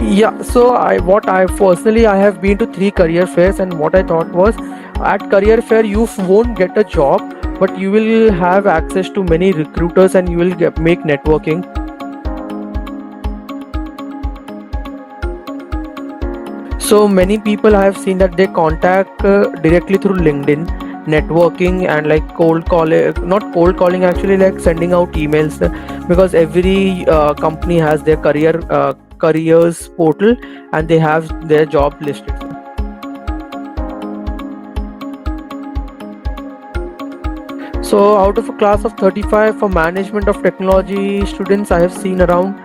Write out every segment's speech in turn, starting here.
Yeah, so I have been to three career fairs, and what I thought was, at career fair won't get a job, but you will have access to many recruiters and you will make networking. So many people I have seen that they contact directly through LinkedIn, networking and like cold calling, not cold calling actually, like sending out emails, because every company has their careers portal and they have their job listed. So out of a class of 35 for management of technology students, I have seen around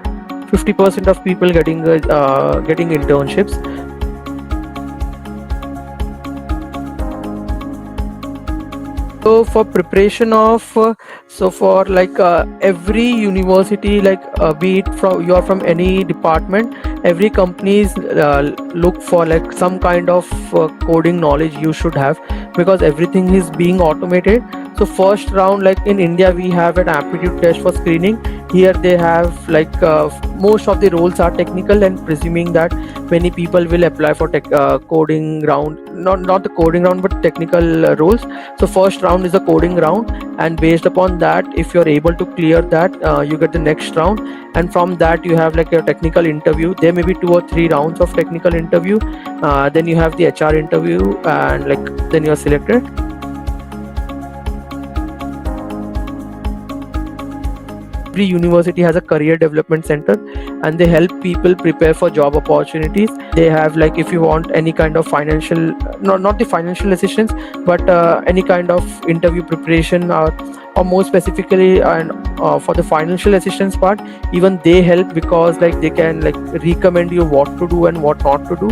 50% of people getting internships. So for preparation of so for like every university, like be it from you are from any department, every companies look for like some kind of coding knowledge you should have, because everything is being automated. So first round, like in India we have an aptitude test for screening. Here they have like most of the roles are technical, and presuming that many people will apply for coding round, not the coding round but technical roles. So first round is a coding round, and based upon that, if you're able to clear that, you get the next round, and from that you have like a technical interview. There may be 2 or 3 rounds of technical interview. Then you have the HR interview, and like then you are selected. Every university has a career development center, and they help people prepare for job opportunities. They have like, if you want any kind of financial, not the financial assistance, but any kind of interview preparation, or more specifically, and for the financial assistance part, even they help, because like they can like recommend you what to do and what not to do.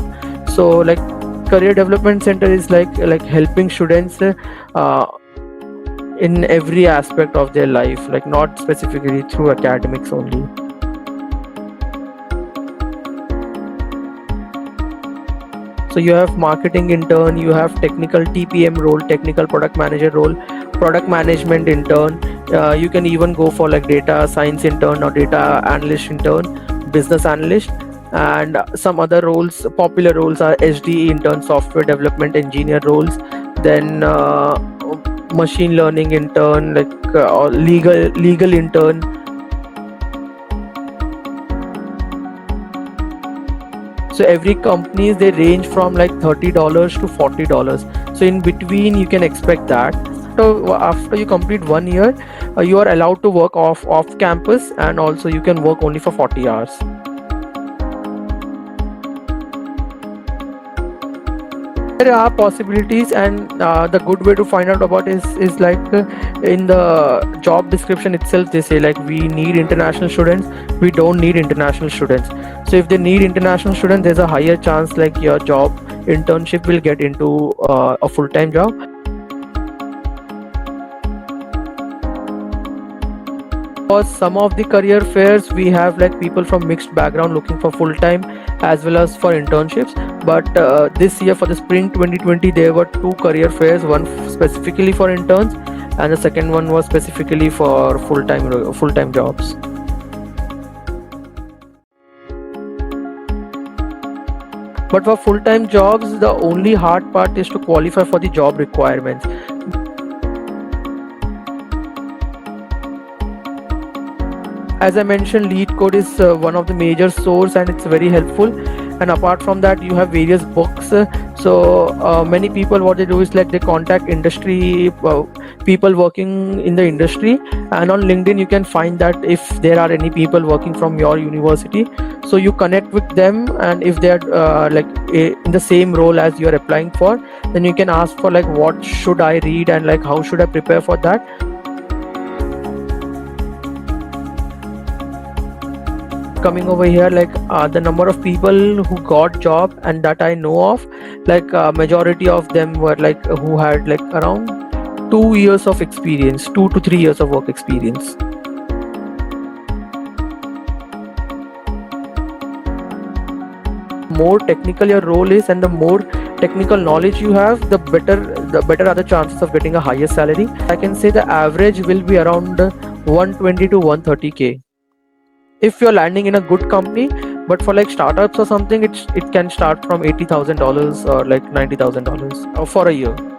So like career development center is like helping students in every aspect of their life, like not specifically through academics only. So you have marketing intern, you have technical TPM role, technical product manager role, product management intern. You can even go for like data science intern or data analyst intern, business analyst, and some other roles. Popular roles are SDE intern, software development engineer roles, then machine learning intern, like or legal intern. So every companies, they range from like $30 to $40. So in between you can expect that. So after you complete 1 year, you are allowed to work off campus, and also you can work only for 40 hours. There are possibilities, and the good way to find out about is like in the job description itself they say like, we need international students, we don't need international students. So if they need international students, there's a higher chance like your job internship will get into a full-time job. For some of the career fairs, we have like people from mixed background looking for full-time as well as for internships. But this year for the spring 2020, there were 2 career fairs, one specifically for interns, and the second one was specifically for full-time jobs. But for full-time jobs, the only hard part is to qualify for the job requirements. As I mentioned, LeetCode is one of the major source, and it's very helpful. And apart from that, you have various books. So many people, what they do is like they contact industry people working in the industry, and on LinkedIn you can find that if there are any people working from your university, so you connect with them, and if they are in the same role as you are applying for, then you can ask for like, what should I read and like how should I prepare for that. Coming over here, like the number of people who got job and that I know of, like majority of them were like who had like around 2 years of experience, 2 to 3 years of work experience. More technical your role is, and the more technical knowledge you have, the better are the chances of getting a higher salary. I can say the average will be around 120 to 130k. If you're landing in a good company, but for like startups or something, it can start from $80,000 or like $90,000 for a year.